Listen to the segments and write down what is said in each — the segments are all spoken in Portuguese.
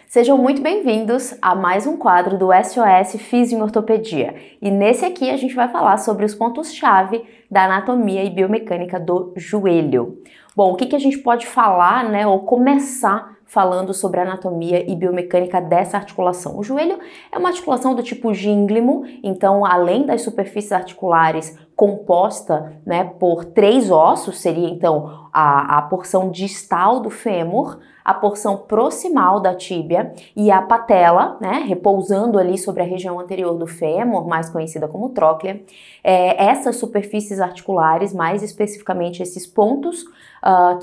Sejam muito bem-vindos a mais um quadro do SOS Físio em Ortopedia. E nesse aqui a gente vai falar sobre os pontos-chave da anatomia e biomecânica do joelho. Bom, o que a gente pode falar, né, ou começar falando sobre a anatomia e biomecânica dessa articulação? O joelho é uma articulação do tipo gínglimo, então além das superfícies articulares composta, né, por 3 ossos, seria então a porção distal do fêmur, a porção proximal da tíbia e a patela, né, repousando ali sobre a região anterior do fêmur, mais conhecida como tróclea. Essas superfícies articulares, mais especificamente esses pontos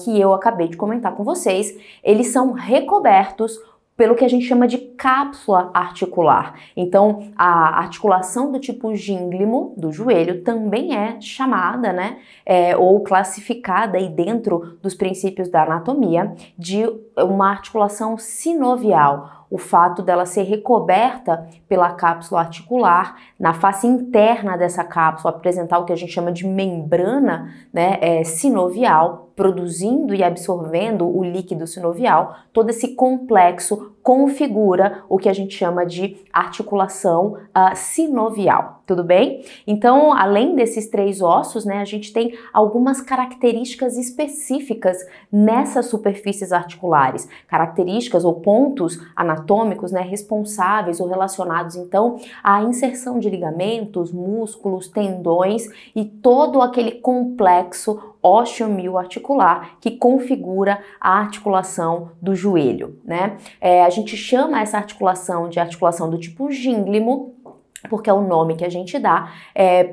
que eu acabei de comentar com vocês, eles são recobertos pelo que a gente chama de cápsula articular. Então, a articulação do tipo gínglimo do joelho também é chamada, né, ou classificada aí dentro dos princípios da anatomia de uma articulação sinovial. O fato dela ser recoberta pela cápsula articular, na face interna dessa cápsula apresentar o que a gente chama de membrana, né, sinovial, produzindo e absorvendo o líquido sinovial, todo esse complexo configura o que a gente chama de articulação sinovial, tudo bem? Então, além desses 3 ossos, né, a gente tem algumas características específicas nessas superfícies articulares, características ou pontos anatômicos, né, responsáveis ou relacionados, então, à inserção de ligamentos, músculos, tendões e todo aquele complexo ósseo-mioarticular que configura a articulação do joelho, né? A gente chama essa articulação de articulação do tipo gínglimo, porque é o nome que a gente dá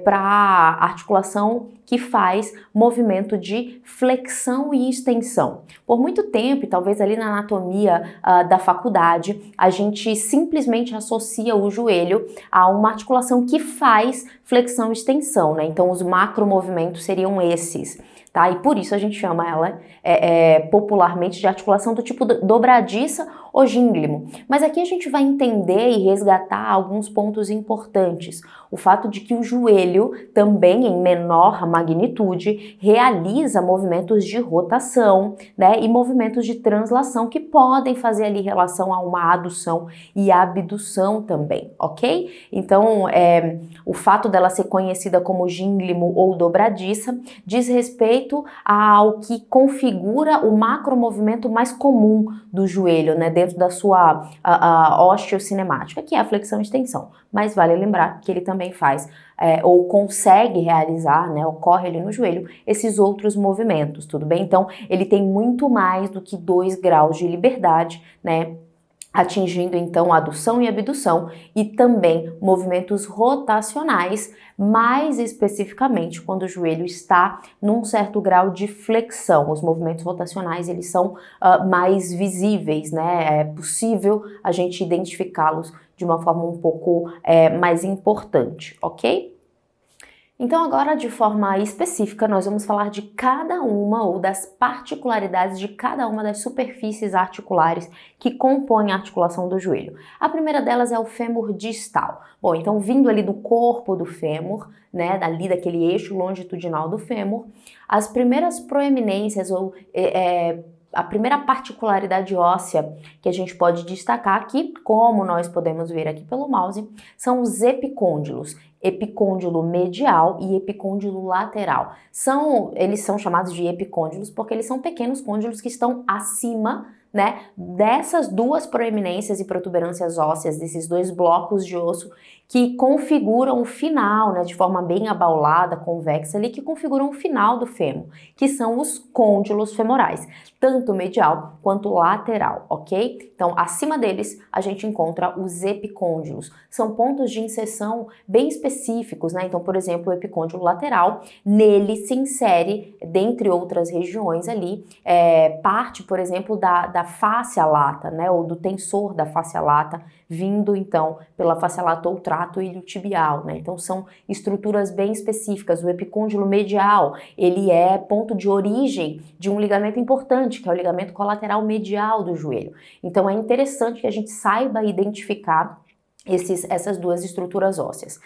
para a articulação que faz movimento de flexão e extensão. Por muito tempo, e talvez ali na anatomia da faculdade, a gente simplesmente associa o joelho a uma articulação que faz flexão e extensão, né? Então, os macromovimentos seriam esses. Tá? E por isso a gente chama ela popularmente de articulação do tipo dobradiça ou gínglimo. Mas aqui a gente vai entender e resgatar alguns pontos importantes. O fato de que o joelho, também em menor magnitude, realiza movimentos de rotação, né, e movimentos de translação que podem fazer ali relação a uma adução e abdução também, ok? Então, o fato dela ser conhecida como gínglimo ou dobradiça diz respeito ao que configura o macromovimento mais comum do joelho, né, dentro da sua osteocinemática, que é a flexão e extensão. Mas vale lembrar que ele também faz ou consegue realizar, né, ocorre ali no joelho, esses outros movimentos, tudo bem? Então, ele tem muito mais do que 2 graus de liberdade, né, atingindo então adução e abdução e também movimentos rotacionais, mais especificamente quando o joelho está num certo grau de flexão. Os movimentos rotacionais, eles são mais visíveis, né? É possível a gente identificá-los de uma forma um pouco mais importante, ok? Então agora, de forma específica, nós vamos falar de cada uma ou das particularidades de cada uma das superfícies articulares que compõem a articulação do joelho. A primeira delas é o fêmur distal. Bom, então vindo ali do corpo do fêmur, né, dali daquele eixo longitudinal do fêmur, as primeiras proeminências ou a primeira particularidade óssea que a gente pode destacar aqui, como nós podemos ver aqui pelo mouse, são os epicôndilos. Epicôndilo medial e epicôndilo lateral. Eles são chamados de epicôndilos porque eles são pequenos côndilos que estão acima, né, dessas 2 proeminências e protuberâncias ósseas, desses 2 blocos de osso que configuram o final, né, de forma bem abaulada, convexa ali, que configuram o final do fêmur, que são os côndilos femorais, tanto medial quanto lateral, ok? Então, acima deles, a gente encontra os epicôndilos. São pontos de inserção bem específicos, né? Então, por exemplo, o epicôndilo lateral, nele se insere, dentre outras regiões ali, parte, por exemplo, da fáscia lata, né? Ou do tensor da fáscia lata, vindo, então, pela fáscia lata ou trato iliotibial, né? Então, são estruturas bem específicas. O epicôndilo medial, ele é ponto de origem de um ligamento importante, que é o ligamento colateral medial do joelho. Então, é interessante que a gente saiba identificar essas duas estruturas ósseas.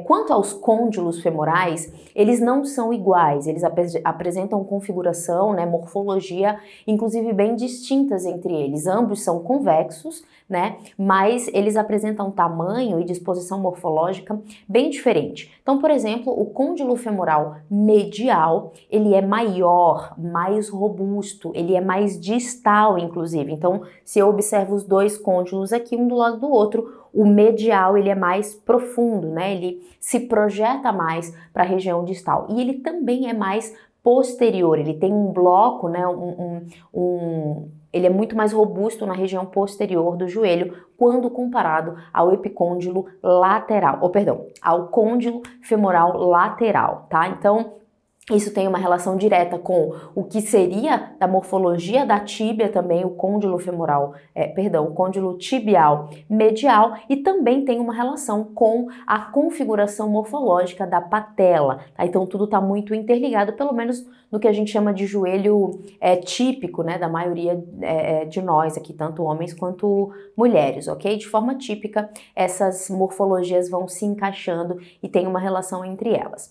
Quanto aos côndilos femorais, eles não são iguais, eles apresentam configuração, né, morfologia, inclusive bem distintas entre eles. Ambos são convexos, né, mas eles apresentam tamanho e disposição morfológica bem diferente. Então, por exemplo, o côndilo femoral medial, ele é maior, mais robusto, ele é mais distal, inclusive. Então, se eu observo os dois côndilos aqui, um do lado do outro, o medial ele é mais profundo, né? Ele se projeta mais para a região distal e ele também é mais posterior. Ele tem um bloco, né? Ele é muito mais robusto na região posterior do joelho quando comparado ao epicôndilo lateral, ao côndilo femoral lateral, tá? Então, isso tem uma relação direta com o que seria da morfologia da tíbia também, o côndilo femoral, o côndilo tibial medial, e também tem uma relação com a configuração morfológica da patela, tá? Então tudo está muito interligado, pelo menos no que a gente chama de joelho típico, né, da maioria de nós aqui, tanto homens quanto mulheres, ok? De forma típica, essas morfologias vão se encaixando e tem uma relação entre elas.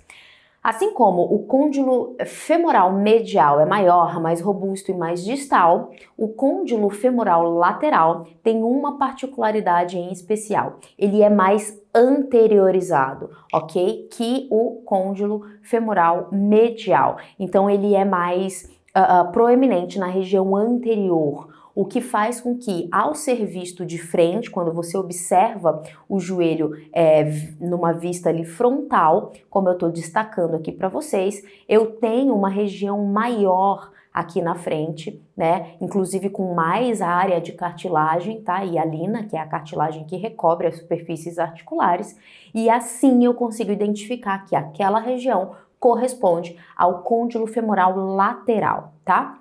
Assim como o côndilo femoral medial é maior, mais robusto e mais distal, o côndilo femoral lateral tem uma particularidade em especial. Ele é mais anteriorizado, ok? Que o côndilo femoral medial. Então ele é mais proeminente na região anterior, o que faz com que, ao ser visto de frente, quando você observa o joelho numa vista ali frontal, como eu estou destacando aqui para vocês, eu tenho uma região maior aqui na frente, né? Inclusive com mais área de cartilagem, tá? Hialina, que é a cartilagem que recobre as superfícies articulares, e assim eu consigo identificar que aquela região corresponde ao côndilo femoral lateral, tá?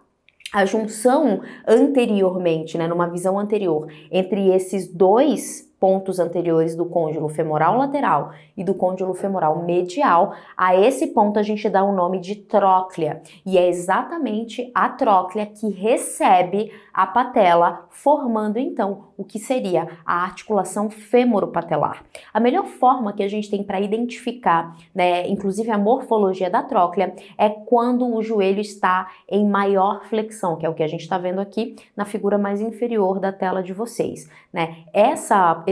A junção anteriormente, né, numa visão anterior, entre esses dois pontos anteriores do côndilo femoral lateral e do côndilo femoral medial, a esse ponto a gente dá o nome de tróclea, e é exatamente a tróclea que recebe a patela, formando então o que seria a articulação femoropatelar. A melhor forma que a gente tem para identificar, né, inclusive a morfologia da tróclea, é quando o joelho está em maior flexão, que é o que a gente está vendo aqui na figura mais inferior da tela de vocês, né? Essa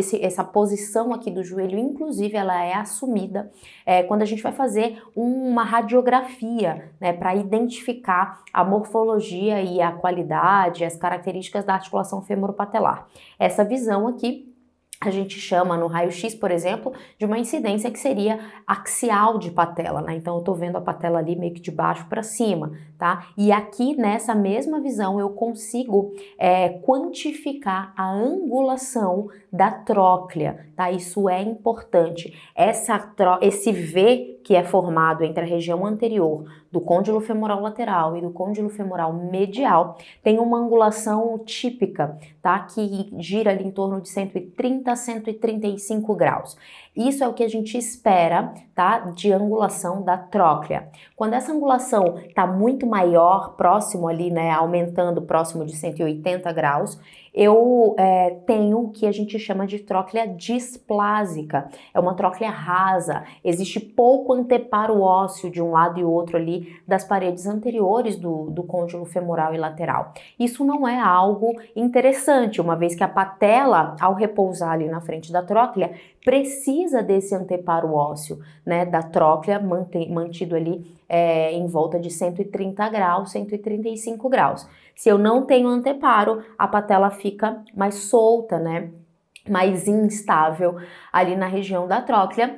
posição aqui do joelho, inclusive, ela é assumida quando a gente vai fazer uma radiografia, né, para identificar a morfologia e a qualidade, as características da articulação femoropatelar. Essa visão aqui a gente chama no raio-x, por exemplo, de uma incidência que seria axial de patela, né? Então eu tô vendo a patela ali meio que de baixo para cima, tá? E aqui nessa mesma visão eu consigo quantificar a angulação da tróclea, tá? Isso é importante. Esse V que é formado entre a região anterior do côndilo femoral lateral e do côndilo femoral medial tem uma angulação típica, tá? Que gira ali em torno de 130 a 135 graus. Isso é o que a gente espera, tá? De angulação da tróclea. Quando essa angulação está muito maior, próximo ali, né? Aumentando próximo de 180 graus, eu tenho o que a gente chama de tróclea displásica. É uma tróclea rasa, existe pouco anteparo ósseo de um lado e outro ali das paredes anteriores do côndilo femoral e lateral. Isso não é algo interessante, uma vez que a patela, ao repousar ali na frente da tróclea, precisa desse anteparo ósseo, né, da tróclea mantido ali em volta de 130 graus, 135 graus. Se eu não tenho anteparo, a patela fica mais solta, né, mais instável ali na região da tróclea,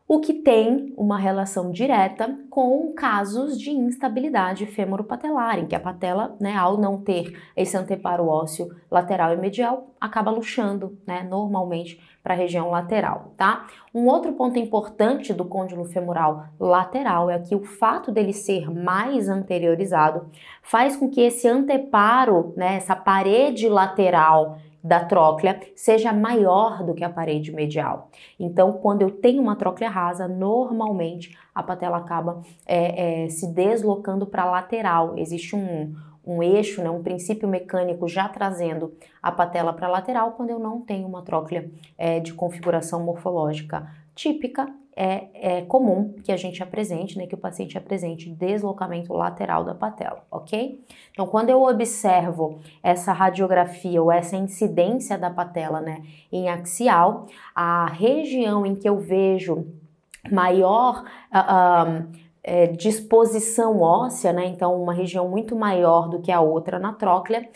o que tem uma relação direta com casos de instabilidade femoropatelar, em que a patela, né, ao não ter esse anteparo ósseo lateral e medial, acaba luxando, né, normalmente para a região lateral, tá? Um outro ponto importante do côndilo femoral lateral é que o fato dele ser mais anteriorizado faz com que esse anteparo, né, essa parede lateral da tróclea seja maior do que a parede medial. Então, quando eu tenho uma tróclea rasa, normalmente a patela acaba se deslocando para a lateral. Existe um eixo, né, um princípio mecânico já trazendo a patela para a lateral, quando eu não tenho uma tróclea de configuração morfológica típica, é comum que a gente apresente, né, que o paciente apresente deslocamento lateral da patela, ok? Então, quando eu observo essa radiografia ou essa incidência da patela, né, em axial, a região em que eu vejo maior disposição óssea, né, então uma região muito maior do que a outra na tróclea,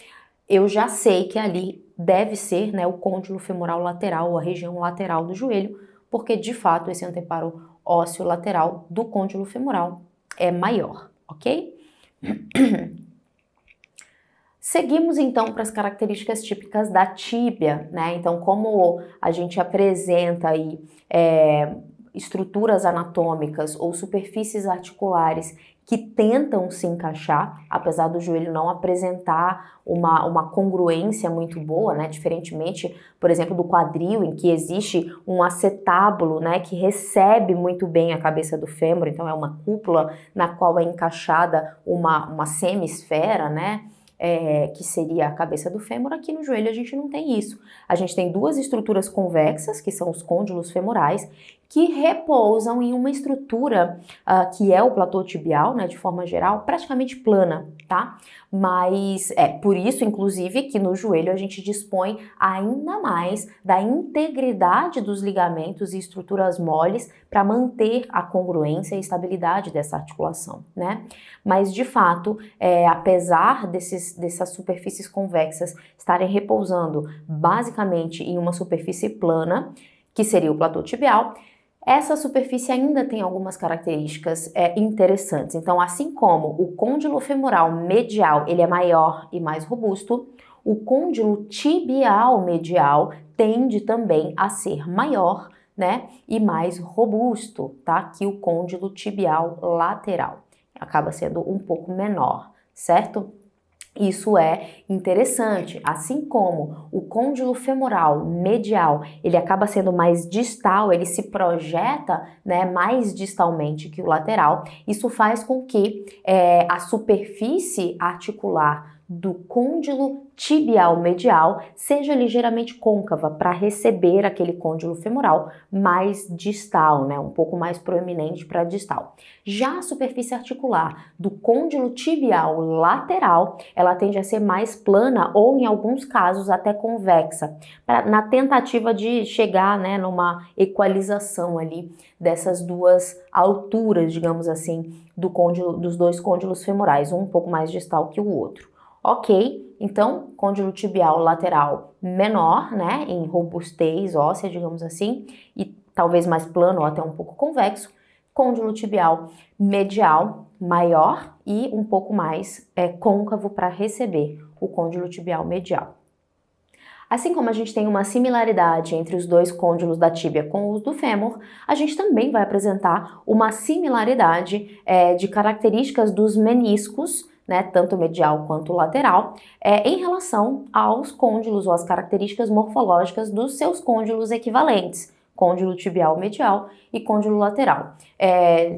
eu já sei que ali deve ser, né, o côndilo femoral lateral, ou a região lateral do joelho, porque de fato esse anteparo ósseo lateral do côndilo femoral é maior, ok? Seguimos então para as características típicas da tíbia, né? Então, como a gente apresenta aí estruturas anatômicas ou superfícies articulares que tentam se encaixar, apesar do joelho não apresentar uma congruência muito boa, né? Diferentemente, por exemplo, do quadril, em que existe um acetábulo, né, que recebe muito bem a cabeça do fêmur, então é uma cúpula na qual é encaixada uma semisfera, né? Que seria a cabeça do fêmur. Aqui no joelho a gente não tem isso. A gente tem duas estruturas convexas, que são os côndilos femorais, que repousam em uma estrutura que é o platô tibial, né, de forma geral, praticamente plana, tá? Mas é por isso, inclusive, que no joelho a gente dispõe ainda mais da integridade dos ligamentos e estruturas moles para manter a congruência e estabilidade dessa articulação, né? Mas, de fato, apesar dessas superfícies convexas estarem repousando basicamente em uma superfície plana, que seria o platô tibial, essa superfície ainda tem algumas características interessantes. Então, assim como o côndilo femoral medial ele é maior e mais robusto, o côndilo tibial medial tende também a ser maior, né, e mais robusto, tá? Que o côndilo tibial lateral acaba sendo um pouco menor, certo? Isso é interessante, assim como o côndilo femoral medial, ele acaba sendo mais distal, ele se projeta, né, mais distalmente que o lateral. Isso faz com que a superfície articular do côndilo tibial medial seja ligeiramente côncava para receber aquele côndilo femoral mais distal, né, um pouco mais proeminente para distal. Já a superfície articular do côndilo tibial lateral, ela tende a ser mais plana ou, em alguns casos, até convexa, na tentativa de chegar, né, numa equalização ali dessas duas alturas, digamos assim, dos dois côndilos femorais, um pouco mais distal que o outro. Ok, então, côndilo tibial lateral menor, né, em robustez óssea, digamos assim, e talvez mais plano ou até um pouco convexo. Côndilo tibial medial maior e um pouco mais côncavo para receber o côndilo tibial medial. Assim como a gente tem uma similaridade entre os dois côndilos da tíbia com os do fêmur, a gente também vai apresentar uma similaridade de características dos meniscos, né, tanto medial quanto lateral, em relação aos côndilos ou às características morfológicas dos seus côndilos equivalentes, côndilo tibial medial e côndilo lateral,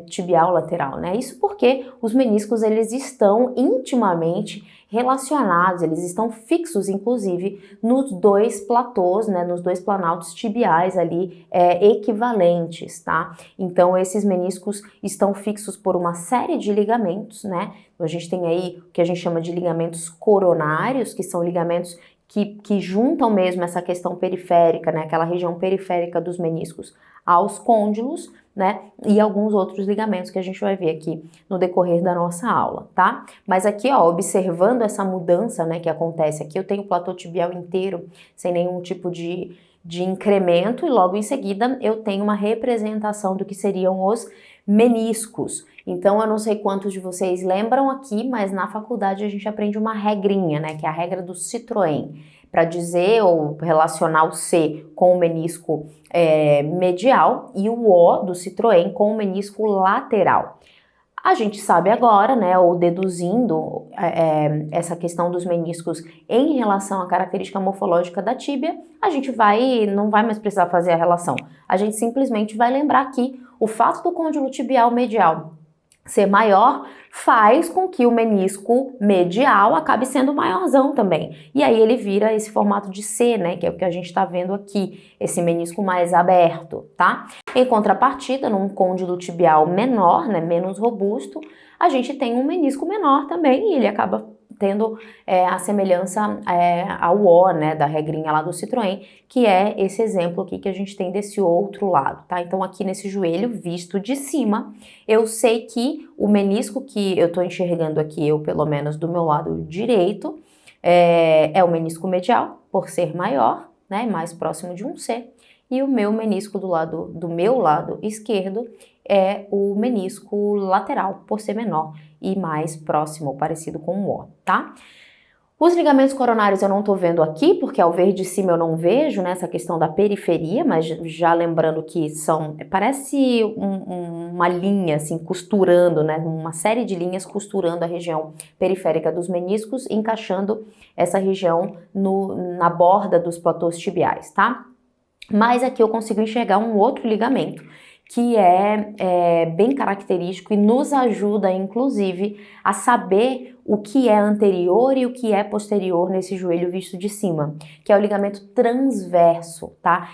tibial lateral, né? Isso porque os meniscos eles estão intimamente relacionados, eles estão fixos, inclusive, nos dois platôs, né, nos dois planaltos tibiais ali equivalentes, tá? Então, esses meniscos estão fixos por uma série de ligamentos, né? A gente tem aí o que a gente chama de ligamentos coronários, que são ligamentos que juntam mesmo essa questão periférica, né, aquela região periférica dos meniscos aos côndilos, né, e alguns outros ligamentos que a gente vai ver aqui no decorrer da nossa aula, tá? Mas aqui, ó, observando essa mudança, né, que acontece aqui, eu tenho o platô tibial inteiro sem nenhum tipo de incremento e logo em seguida eu tenho uma representação do que seriam os meniscos. Então, eu não sei quantos de vocês lembram aqui, mas na faculdade a gente aprende uma regrinha, né, que é a regra do Citroën, para dizer ou relacionar o C com o menisco medial e o O do Citroën com o menisco lateral. A gente sabe agora, né, ou deduzindo essa questão dos meniscos em relação à característica morfológica da tíbia, a gente não vai mais precisar fazer a relação. A gente simplesmente vai lembrar que o fato do côndilo tibial medial ser maior faz com que o menisco medial acabe sendo maiorzão também. E aí ele vira esse formato de C, né, que é o que a gente está vendo aqui, esse menisco mais aberto, tá? Em contrapartida, num côndilo tibial menor, né, menos robusto, a gente tem um menisco menor também e ele acaba tendo a semelhança ao O, né, da regrinha lá do Citroën, que é esse exemplo aqui que a gente tem desse outro lado, tá? Então aqui nesse joelho, visto de cima, eu sei que o menisco que eu tô enxergando aqui, eu pelo menos do meu lado direito, é o menisco medial, por ser maior, né, mais próximo de um C, e o meu menisco do meu lado esquerdo é o menisco lateral, por ser menor e mais próximo, parecido com o O, tá? Os ligamentos coronários eu não tô vendo aqui, porque ao ver de cima eu não vejo, né, essa questão da periferia, mas já lembrando que parece uma linha, assim, costurando, né, uma série de linhas costurando a região periférica dos meniscos, encaixando essa região na borda dos platôs tibiais, tá? Mas aqui eu consigo enxergar um outro ligamento, que é bem característico e nos ajuda, inclusive, a saber o que é anterior e o que é posterior nesse joelho visto de cima, que é o ligamento transverso, tá?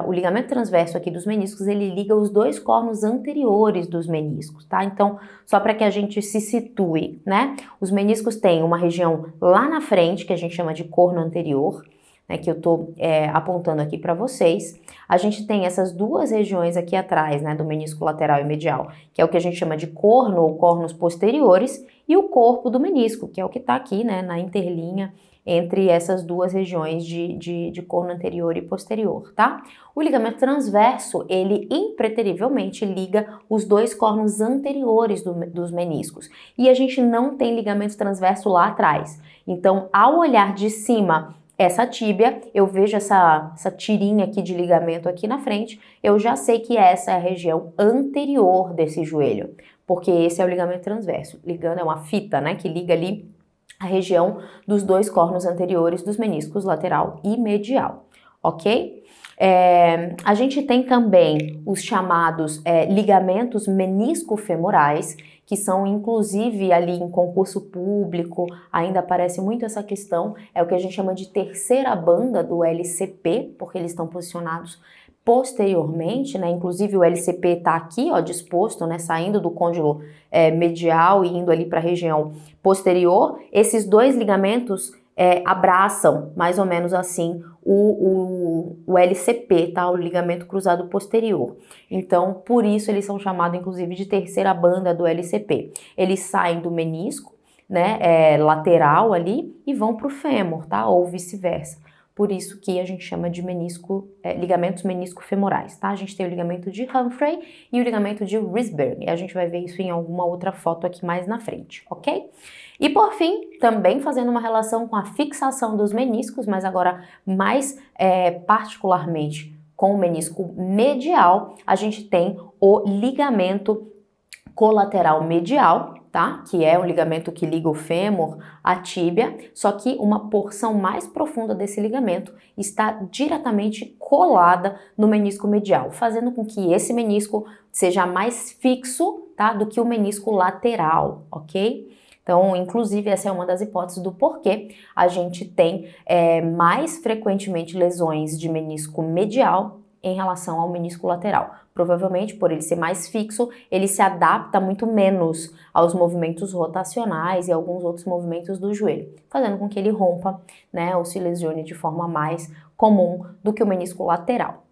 O ligamento transverso aqui dos meniscos, ele liga os dois cornos anteriores dos meniscos, tá? Então, só para que a gente se situe, né? Os meniscos têm uma região lá na frente, que a gente chama de corno anterior, né, que eu tô apontando aqui para vocês. A gente tem essas duas regiões aqui atrás, né, do menisco lateral e medial, que é o que a gente chama de corno ou cornos posteriores, e o corpo do menisco, que é o que está aqui, né, na interlinha entre essas duas regiões de corno anterior e posterior, tá? O ligamento transverso, ele impreterivelmente liga os dois cornos anteriores dos meniscos, e a gente não tem ligamento transverso lá atrás. Então, ao olhar de cima essa tíbia, eu vejo essa tirinha aqui de ligamento aqui na frente, eu já sei que essa é a região anterior desse joelho, porque esse é o ligamento transverso. Ligando, é uma fita, né, que liga ali a região dos dois cornos anteriores dos meniscos lateral e medial, ok? A gente tem também os chamados ligamentos meniscofemorais, que são inclusive ali em concurso público, ainda aparece muito essa questão, é o que a gente chama de terceira banda do LCP, porque eles estão posicionados posteriormente, né? Inclusive o LCP está aqui, ó, disposto, né? Saindo do côndilo medial e indo ali para a região posterior. Esses dois ligamentos abraçam, mais ou menos assim, o LCP, tá? O ligamento cruzado posterior. Então, por isso eles são chamados, inclusive, de terceira banda do LCP. Eles saem do menisco, né, lateral ali, e vão para o fêmur, tá? Ou vice-versa. Por isso que a gente chama de ligamentos meniscofemorais, tá? A gente tem o ligamento de Humphrey e o ligamento de Risberg. E a gente vai ver isso em alguma outra foto aqui mais na frente, ok? E por fim, também fazendo uma relação com a fixação dos meniscos, mas agora mais particularmente com o menisco medial, a gente tem o ligamento colateral medial, tá? Que é um ligamento que liga o fêmur à tíbia, só que uma porção mais profunda desse ligamento está diretamente colada no menisco medial, fazendo com que esse menisco seja mais fixo, tá? Do que o menisco lateral, ok? Então, inclusive, essa é uma das hipóteses do porquê a gente tem mais frequentemente lesões de menisco medial em relação ao menisco lateral. Provavelmente, por ele ser mais fixo, ele se adapta muito menos aos movimentos rotacionais e alguns outros movimentos do joelho, fazendo com que ele rompa, né, ou se lesione de forma mais comum do que o menisco lateral.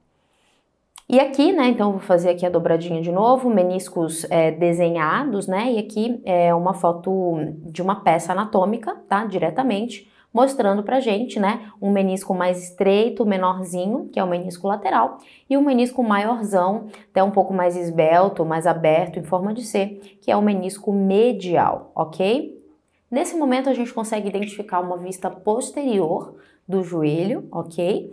E aqui, né, então vou fazer aqui a dobradinha de novo, meniscos desenhados, né, e aqui é uma foto de uma peça anatômica, tá, diretamente, mostrando pra gente, né, um menisco mais estreito, menorzinho, que é o menisco lateral, e um menisco maiorzão, até um pouco mais esbelto, mais aberto, em forma de C, que é o menisco medial, ok? Nesse momento a gente consegue identificar uma vista posterior do joelho, ok?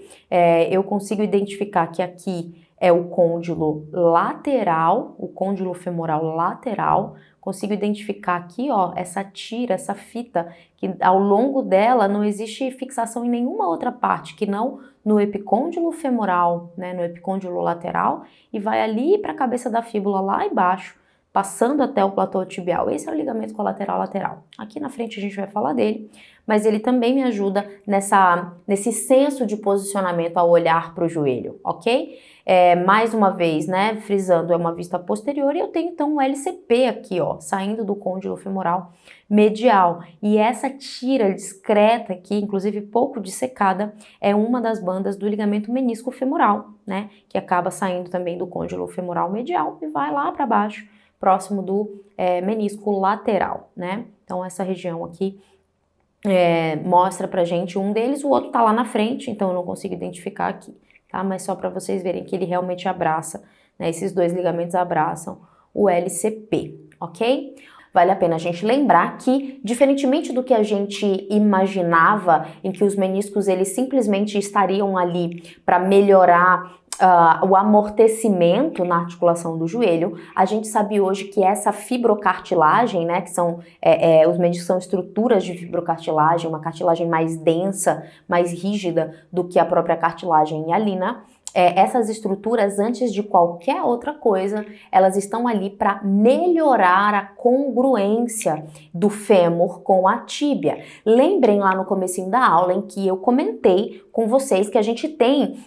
Eu consigo identificar que aqui é o côndilo lateral, o côndilo femoral lateral. Consigo identificar aqui, ó, essa tira, essa fita, que ao longo dela não existe fixação em nenhuma outra parte, que não no epicôndilo femoral, né, no epicôndilo lateral, e vai ali para a cabeça da fíbula lá embaixo, passando até o platô tibial. Esse é o ligamento colateral lateral. Aqui na frente a gente vai falar dele, mas ele também me ajuda nesse senso de posicionamento ao olhar para o joelho, ok? Mais uma vez, né, frisando, é uma vista posterior e eu tenho então um LCP aqui, ó, saindo do côndilo femoral medial. E essa tira discreta aqui, inclusive pouco dissecada, é uma das bandas do ligamento menisco femoral, né, que acaba saindo também do côndilo femoral medial e vai lá para baixo, próximo do menisco lateral, né? Então essa região aqui mostra pra gente um deles, o outro tá lá na frente, então eu não consigo identificar aqui, tá? Mas só para vocês verem que ele realmente abraça, né? Esses dois ligamentos abraçam o LCP, ok? Vale a pena a gente lembrar que, diferentemente do que a gente imaginava, em que os meniscos eles simplesmente estariam ali para melhorar o amortecimento na articulação do joelho, a gente sabe hoje que essa fibrocartilagem, né, que são os meniscos são estruturas de fibrocartilagem, uma cartilagem mais densa, mais rígida do que a própria cartilagem hialina. Essas estruturas, antes de qualquer outra coisa, elas estão ali para melhorar a congruência do fêmur com a tíbia. Lembrem lá no comecinho da aula em que eu comentei com vocês que a gente tem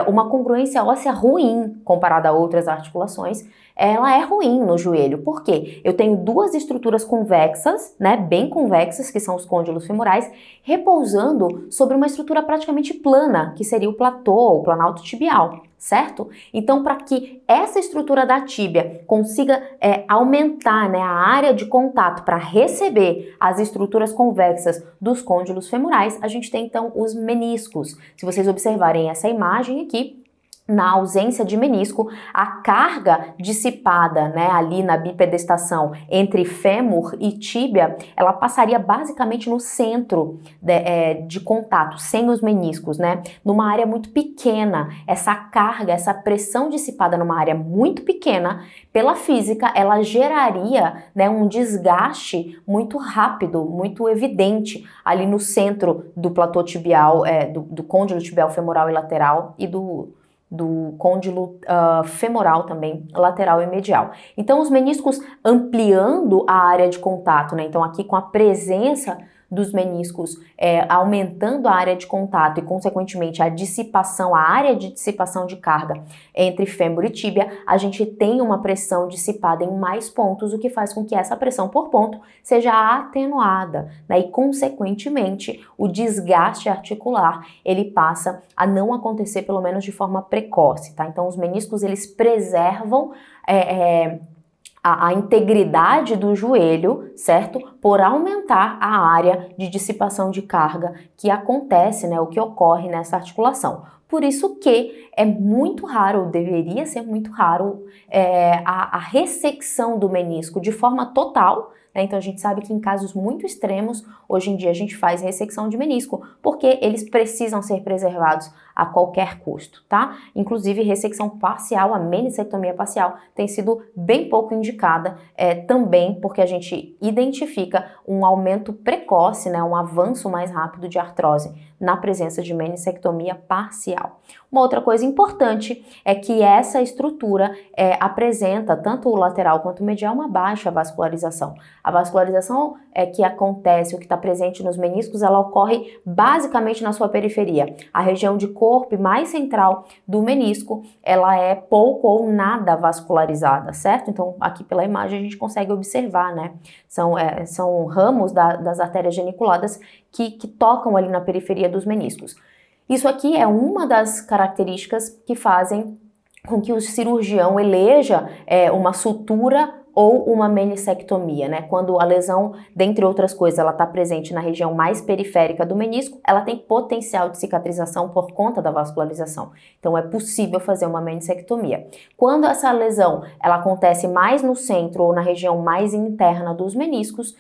uma congruência óssea ruim comparada a outras articulações. Ela é ruim no joelho, por quê? Eu tenho duas estruturas convexas, né, bem convexas, que são os côndilos femorais, repousando sobre uma estrutura praticamente plana, que seria o platô, o planalto tibial, certo? Então, para que essa estrutura da tíbia consiga aumentar, né, a área de contato para receber as estruturas convexas dos côndilos femorais, a gente tem então os meniscos. Se vocês observarem essa imagem aqui, na ausência de menisco, a carga dissipada, né, ali na bipedestação entre fêmur e tíbia, ela passaria basicamente no centro de contato, sem os meniscos, né, numa área muito pequena. Essa carga, essa pressão dissipada numa área muito pequena, pela física, ela geraria, né, um desgaste muito rápido, muito evidente ali no centro do platô tibial, do côndilo tibial femoral e lateral e do côndilo femoral também, lateral e medial. Então, os meniscos ampliando a área de contato, né? Então, aqui com a presença dos meniscos aumentando a área de contato e, consequentemente, a dissipação, a área de dissipação de carga entre fêmur e tíbia, a gente tem uma pressão dissipada em mais pontos, o que faz com que essa pressão por ponto seja atenuada, né? E, consequentemente, o desgaste articular, ele passa a não acontecer, pelo menos de forma precoce, tá? Então, os meniscos, eles preservam a integridade do joelho, certo? Por aumentar a área de dissipação de carga que acontece, né? O que ocorre nessa articulação. Por isso que é muito raro, deveria ser muito raro, a ressecção do menisco de forma total, né? Então a gente sabe que em casos muito extremos, hoje em dia a gente faz ressecção de menisco, porque eles precisam ser preservados a qualquer custo, tá? Inclusive ressecção parcial, a menissectomia parcial, tem sido bem pouco indicada, também porque a gente identifica um aumento precoce, né? Um avanço mais rápido de artrose na presença de menissectomia parcial. Uma outra coisa importante é que essa estrutura apresenta, tanto o lateral quanto o medial, uma baixa vascularização. A vascularização que acontece, o que está presente nos meniscos, ela ocorre basicamente na sua periferia. A região de corpo mais central do menisco, ela é pouco ou nada vascularizada, certo? Então, aqui pela imagem a gente consegue observar, né? São ramos das artérias geniculadas que tocam ali na periferia dos meniscos. Isso aqui é uma das características que fazem com que o cirurgião eleja uma sutura ou uma menissectomia, né? Quando a lesão, dentre outras coisas, ela está presente na região mais periférica do menisco, ela tem potencial de cicatrização por conta da vascularização. Então, é possível fazer uma menissectomia. Quando essa lesão, ela acontece mais no centro ou na região mais interna dos meniscos,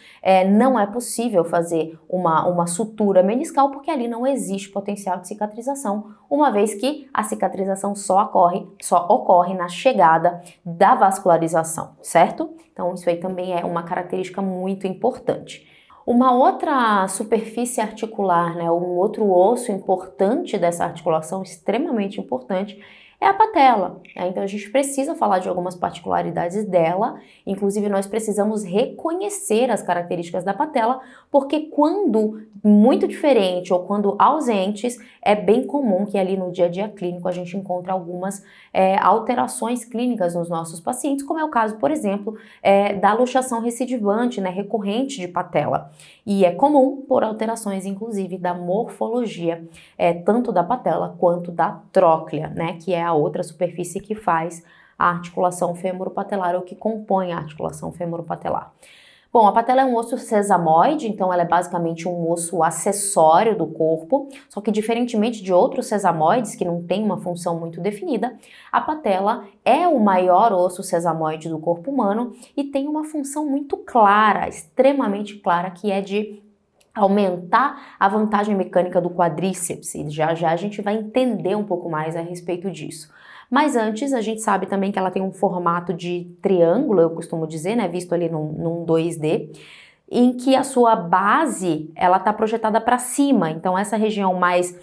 não é possível fazer uma sutura meniscal, porque ali não existe potencial de cicatrização, uma vez que a cicatrização só ocorre na chegada da vascularização, certo? Então, isso aí também é uma característica muito importante. Uma outra superfície articular, né, um outro osso importante dessa articulação, extremamente importante, é a patela, né? Então a gente precisa falar de algumas particularidades dela, inclusive nós precisamos reconhecer as características da patela, porque quando muito diferente ou quando ausentes, é bem comum que ali no dia a dia clínico a gente encontre algumas alterações clínicas nos nossos pacientes, como é o caso, por exemplo, da luxação recidivante, né, recorrente de patela. E é comum por alterações, inclusive, da morfologia, tanto da patela quanto da tróclea, né, que é a outra superfície que faz a articulação femoropatelar ou que compõe a articulação femoropatelar. Bom, a patela é um osso sesamoide, então ela é basicamente um osso acessório do corpo, só que diferentemente de outros sesamoides que não tem uma função muito definida, a patela é o maior osso sesamoide do corpo humano e tem uma função muito clara, extremamente clara, que é de aumentar a vantagem mecânica do quadríceps, e já já a gente vai entender um pouco mais a respeito disso. Mas antes, a gente sabe também que ela tem um formato de triângulo, eu costumo dizer, né, visto ali num 2D, em que a sua base, ela está projetada para cima. Então, essa região mais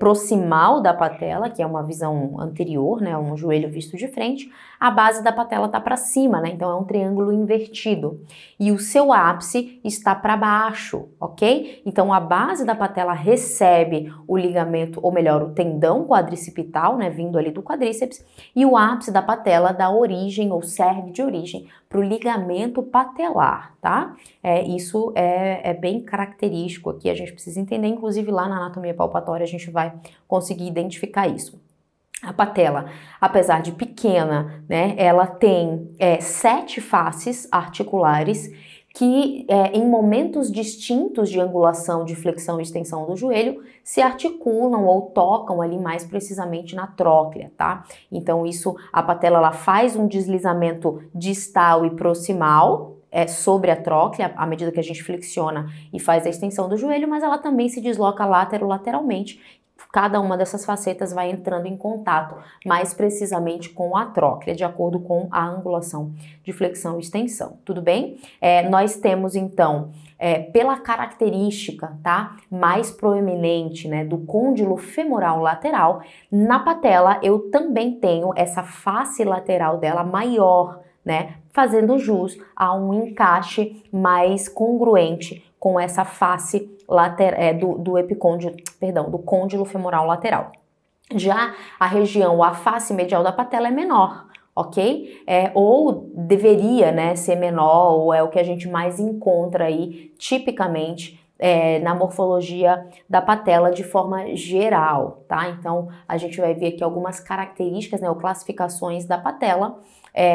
proximal da patela, que é uma visão anterior, né, um joelho visto de frente, a base da patela está para cima, né, então é um triângulo invertido. E o seu ápice está para baixo, ok? Então, a base da patela recebe o ligamento, ou melhor, o tendão quadricipital, né, vindo ali do quadríceps, e o ápice da patela dá origem, ou serve de origem, para o ligamento patelar, tá? Isso é bem característico aqui, a gente precisa entender, inclusive lá na anatomia palpatória a gente vai conseguir identificar isso. A patela, apesar de pequena, né, ela tem 7 faces articulares que em momentos distintos de angulação, de flexão e extensão do joelho, se articulam ou tocam ali mais precisamente na tróclea, tá? Então a patela ela faz um deslizamento distal e proximal, sobre a tróclea, à medida que a gente flexiona e faz a extensão do joelho, mas ela também se desloca lateralmente. Cada uma dessas facetas vai entrando em contato mais precisamente com a tróclea, de acordo com a angulação de flexão e extensão, tudo bem? Nós temos então, pela característica, tá, mais proeminente, né, do côndilo femoral lateral, na patela eu também tenho essa face lateral dela maior, né, fazendo jus a um encaixe mais congruente com essa face do epicôndilo, perdão, do côndilo femoral lateral. Já a região, a face medial da patela é menor, ok? Ou deveria, né, ser menor, ou é o que a gente mais encontra aí, tipicamente, na morfologia da patela de forma geral, tá? Então, a gente vai ver aqui algumas características, né, ou classificações da patela,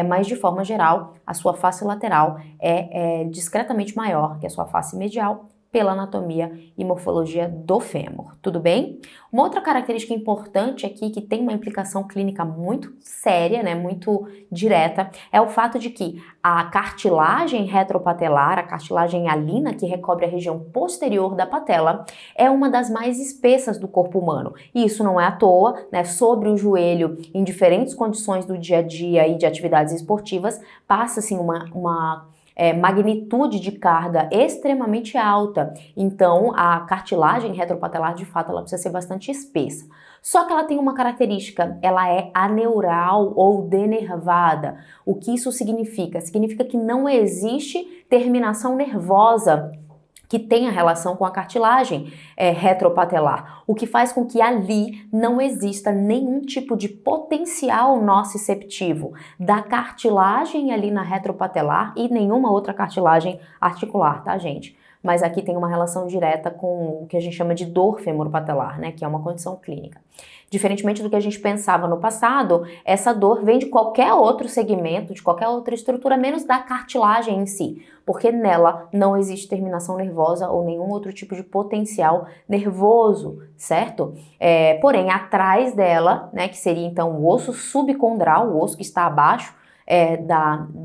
mas de forma geral, a sua face lateral é discretamente maior que a sua face medial, pela anatomia e morfologia do fêmur, tudo bem? Uma outra característica importante aqui, que tem uma implicação clínica muito séria, né, muito direta, é o fato de que a cartilagem retropatelar, a cartilagem hialina que recobre a região posterior da patela, é uma das mais espessas do corpo humano. E isso não é à toa, né, sobre o joelho, em diferentes condições do dia a dia e de atividades esportivas, passa-se uma magnitude de carga extremamente alta, então a cartilagem retropatelar de fato ela precisa ser bastante espessa. Só que ela tem uma característica, ela é aneural ou denervada. O que isso significa? Significa que não existe terminação nervosa que tenha relação com a cartilagem retropatelar, o que faz com que ali não exista nenhum tipo de potencial nociceptivo da cartilagem ali na retropatelar e nenhuma outra cartilagem articular, tá, gente? Mas aqui tem uma relação direta com o que a gente chama de dor femoropatelar, né, que é uma condição clínica. Diferentemente do que a gente pensava no passado, essa dor vem de qualquer outro segmento, de qualquer outra estrutura, menos da cartilagem em si, porque nela não existe terminação nervosa ou nenhum outro tipo de potencial nervoso, certo? Porém, atrás dela, né, que seria então o osso subcondral, o osso que está abaixo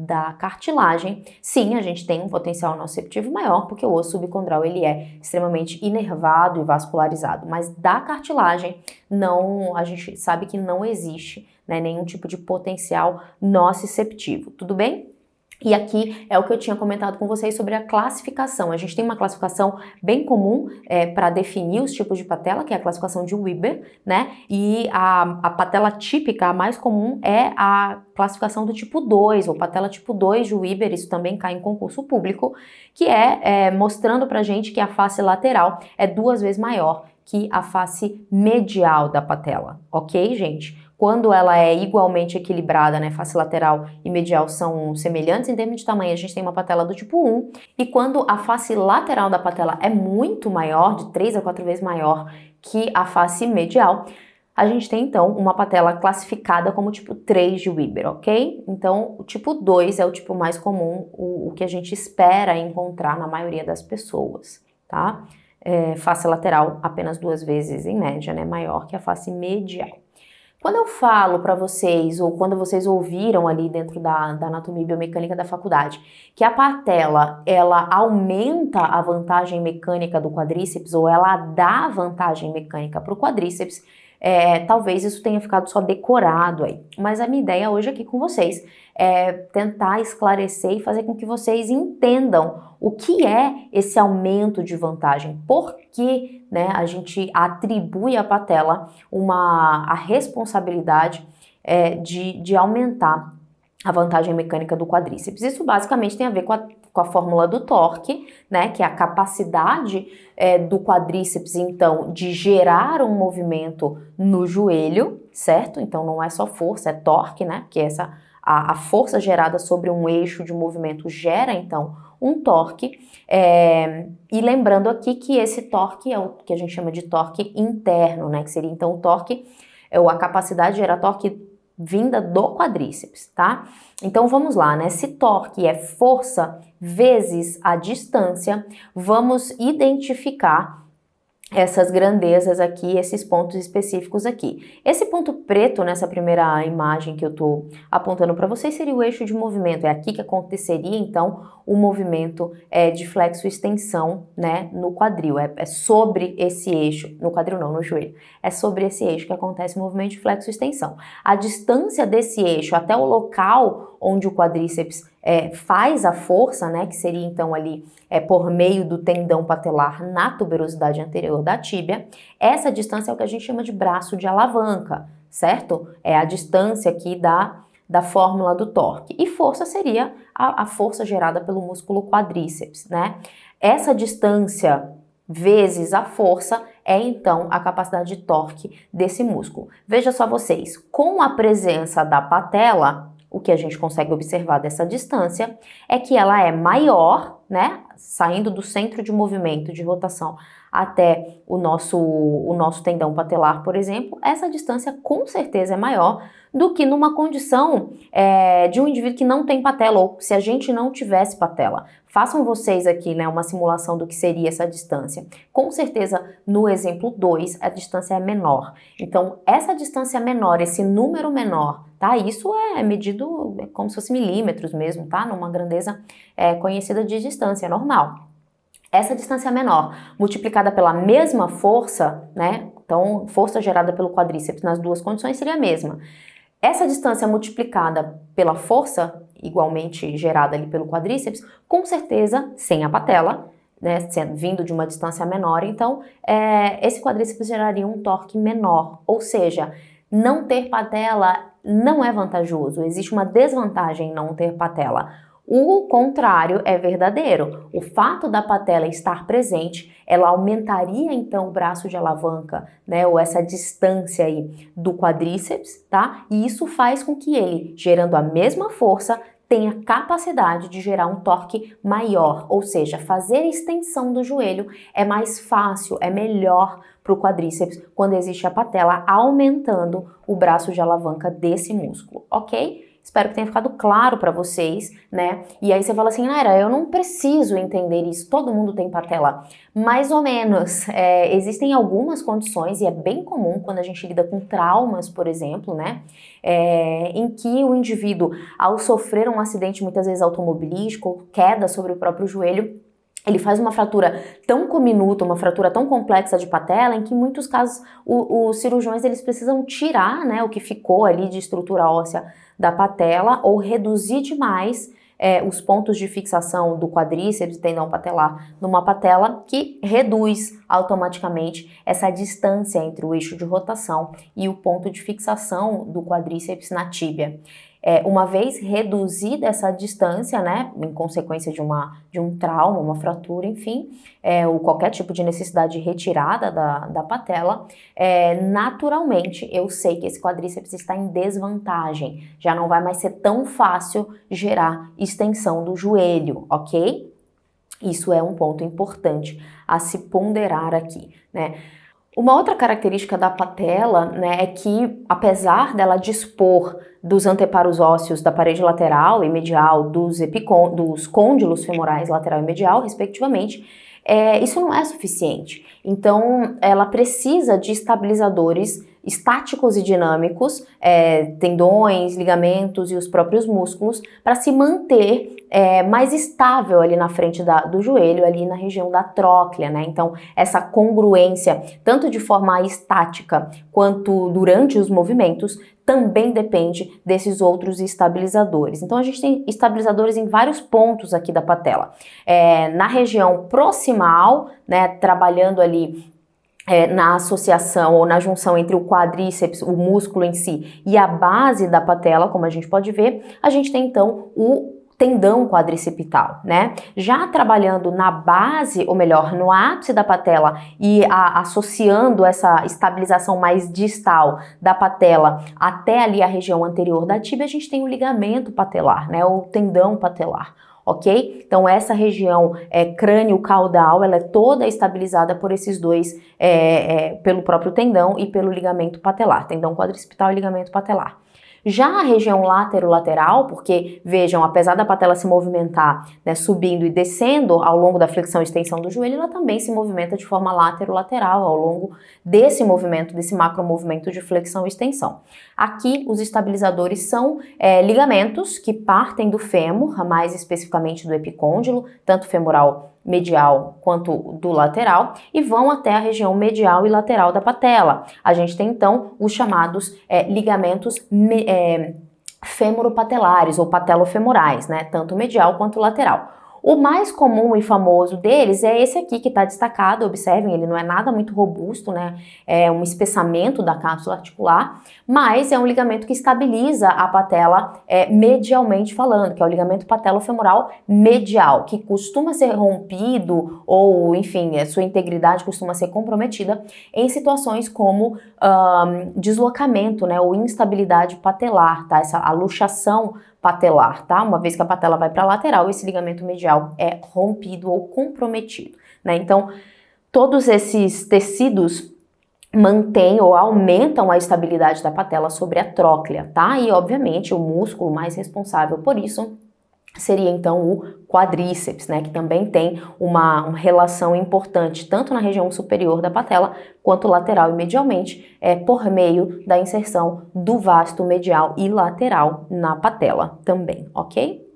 da cartilagem, sim, a gente tem um potencial nociceptivo maior, porque o osso subcondral ele é extremamente inervado e vascularizado, mas da cartilagem não, a gente sabe que não existe, né, nenhum tipo de potencial nociceptivo, tudo bem? E aqui é o que eu tinha comentado com vocês sobre a classificação. A gente tem uma classificação bem comum para definir os tipos de patela, que é a classificação de Weber, né? E a patela típica, a mais comum, é a classificação do tipo 2, ou patela tipo 2 de Weber, isso também cai em concurso público, que é mostrando pra gente que a face lateral é 2 vezes maior que a face medial da patela, ok, gente? Quando ela é igualmente equilibrada, né, face lateral e medial são semelhantes em termos de tamanho, a gente tem uma patela do tipo 1, e quando a face lateral da patela é muito maior, de 3 a 4 vezes maior que a face medial, a gente tem então uma patela classificada como tipo 3 de Weber, ok? Então o tipo 2 é o tipo mais comum, o que a gente espera encontrar na maioria das pessoas, tá? Face lateral apenas 2 vezes em média, né, maior que a face medial. Quando eu falo para vocês, ou quando vocês ouviram ali dentro da anatomia e biomecânica da faculdade, que a patela, ela aumenta a vantagem mecânica do quadríceps, ou ela dá vantagem mecânica para o quadríceps, talvez isso tenha ficado só decorado aí. Mas a minha ideia hoje aqui com vocês é tentar esclarecer e fazer com que vocês entendam o que é esse aumento de vantagem, por que, né, a gente atribui à patela a responsabilidade de aumentar a vantagem mecânica do quadríceps. Isso basicamente tem a ver com a fórmula do torque, né, que é a capacidade do quadríceps, então, de gerar um movimento no joelho, certo? Então não é só força, é torque, né, que a força gerada sobre um eixo de movimento gera, então, um torque, e lembrando aqui que esse torque é o que a gente chama de torque interno, né, que seria então o torque, ou a capacidade de gerar torque vinda do quadríceps, tá? Então vamos lá, né? Se torque é força vezes a distância, vamos identificar essas grandezas aqui, esses pontos específicos aqui. Esse ponto preto nessa primeira imagem que eu tô apontando para vocês seria o eixo de movimento. É aqui que aconteceria, então, o movimento de flexo-extensão, né, no quadril. É sobre esse eixo, no quadril não, no joelho. É sobre esse eixo que acontece o movimento de flexo-extensão. A distância desse eixo até o local onde o quadríceps faz a força, né, que seria então ali por meio do tendão patelar na tuberosidade anterior da tíbia, essa distância é o que a gente chama de braço de alavanca, certo? É a distância aqui da fórmula do torque. E força seria a força gerada pelo músculo quadríceps, né? Essa distância vezes a força é então a capacidade de torque desse músculo. Veja só vocês, com a presença da patela, o que a gente consegue observar dessa distância é que ela é maior, né? Saindo do centro de movimento de rotação até o nosso tendão patelar, por exemplo, essa distância com certeza é maior do que numa condição de um indivíduo que não tem patela, ou se a gente não tivesse patela. Façam vocês aqui, né, uma simulação do que seria essa distância. Com certeza, no exemplo 2, a distância é menor. Então, essa distância menor, esse número menor, tá? Isso é medido como se fosse milímetros mesmo, tá? Numa grandeza conhecida de distância normal. Essa distância menor, multiplicada pela mesma força, né? Então, força gerada pelo quadríceps nas duas condições seria a mesma. Essa distância multiplicada pela força, igualmente gerada ali pelo quadríceps, com certeza, sem a patela, né, vindo de uma distância menor, então, esse quadríceps geraria um torque menor, ou seja, não ter patela não é vantajoso, existe uma desvantagem em não ter patela. O contrário é verdadeiro. O fato da patela estar presente, ela aumentaria então o braço de alavanca, né, ou essa distância aí do quadríceps, tá? E isso faz com que ele, gerando a mesma força, tenha capacidade de gerar um torque maior, ou seja, fazer a extensão do joelho é mais fácil, é melhor para o quadríceps quando existe a patela aumentando o braço de alavanca desse músculo, ok? Espero que tenha ficado claro para vocês, né? E aí você fala assim, Naira, eu não preciso entender isso, todo mundo tem patela. Mais ou menos. Existem algumas condições, e é bem comum quando a gente lida com traumas, por exemplo, né? Em que o indivíduo, ao sofrer um acidente, muitas vezes automobilístico, queda sobre o próprio joelho, ele faz uma fratura tão cominuta, uma fratura tão complexa de patela, em que em muitos casos os cirurgiões eles precisam tirar, né, o que ficou ali de estrutura óssea da patela ou reduzir demais os pontos de fixação do quadríceps e tendão patelar numa patela, que reduz automaticamente essa distância entre o eixo de rotação e o ponto de fixação do quadríceps na tíbia. Uma vez reduzida essa distância, né, em consequência de um trauma, uma fratura, enfim, ou qualquer tipo de necessidade de retirada da patela, naturalmente eu sei que esse quadríceps está em desvantagem, já não vai mais ser tão fácil gerar extensão do joelho, ok? Isso é um ponto importante a se ponderar aqui, né? Uma outra característica da patela, né, é que, apesar dela dispor dos anteparos ósseos da parede lateral e medial dos côndilos femorais lateral e medial, respectivamente, isso não é suficiente. Então, ela precisa de estabilizadores estáticos e dinâmicos, tendões, ligamentos e os próprios músculos, para se manter mais estável ali na frente do joelho, ali na região da tróclea, né? Então, essa congruência, tanto de forma estática quanto durante os movimentos, também depende desses outros estabilizadores. Então, a gente tem estabilizadores em vários pontos aqui da patela. Na região proximal, né, trabalhando ali na associação ou na junção entre o quadríceps, o músculo em si, e a base da patela, como a gente pode ver, a gente tem então o tendão quadricipital, né? Já trabalhando na base, ou melhor, no ápice da patela e associando essa estabilização mais distal da patela até ali a região anterior da tíbia, a gente tem o ligamento patelar, né? O tendão patelar. Ok? Então essa região crânio-caudal, ela é toda estabilizada por esses dois, pelo próprio tendão e pelo ligamento patelar, tendão quadricipital e ligamento patelar. Já a região lateral, porque vejam, apesar da patela se movimentar, né, subindo e descendo ao longo da flexão e extensão do joelho, ela também se movimenta de forma lateral ao longo desse movimento, desse macromovimento de flexão e extensão. Aqui os estabilizadores são ligamentos que partem do fêmur, mais especificamente do epicôndilo, tanto femoral medial quanto do lateral, e vão até a região medial e lateral da patela. A gente tem então os chamados ligamentos femoropatelares ou patelofemorais, né, tanto medial quanto lateral. O mais comum e famoso deles é esse aqui que está destacado, observem, ele não é nada muito robusto, né? É um espessamento da cápsula articular, mas é um ligamento que estabiliza a patela medialmente falando, que é o ligamento patelofemoral medial, que costuma ser rompido ou, enfim, a sua integridade costuma ser comprometida em situações como deslocamento, né? Ou instabilidade patelar, tá? A luxação patelar, tá? Uma vez que a patela vai para a lateral, esse ligamento medial é rompido ou comprometido, né? Então, todos esses tecidos mantêm ou aumentam a estabilidade da patela sobre a tróclea, tá? E, obviamente, o músculo mais responsável por isso seria então o quadríceps, né, que também tem uma relação importante tanto na região superior da patela quanto lateral e medialmente, por meio da inserção do vasto medial e lateral na patela também, ok?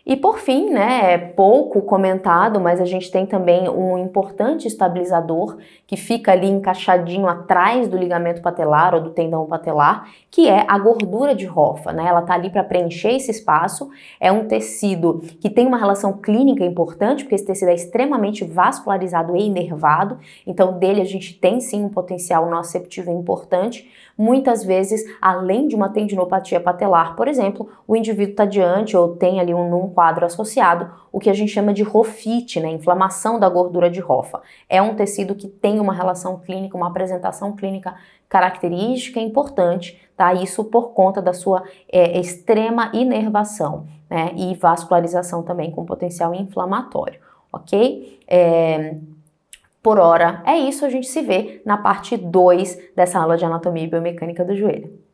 E por fim, né, é pouco comentado, mas a gente tem também um importante estabilizador que fica ali encaixadinho atrás do ligamento patelar ou do tendão patelar, que é a gordura de Hoffa, né? Ela tá ali para preencher esse espaço, é um tecido que tem uma relação clínica importante, porque esse tecido é extremamente vascularizado e inervado, então dele a gente tem sim um potencial nociceptivo importante. Muitas vezes, além de uma tendinopatia patelar, por exemplo, o indivíduo está diante ou tem ali num quadro associado o que a gente chama de Hoffite, né, inflamação da gordura de Hoffa. É um tecido que tem uma relação clínica, uma apresentação clínica característica importante, tá? Isso por conta da sua extrema inervação, né, e vascularização também com potencial inflamatório, ok? Por hora é isso, a gente se vê na parte 2 dessa aula de anatomia e biomecânica do joelho.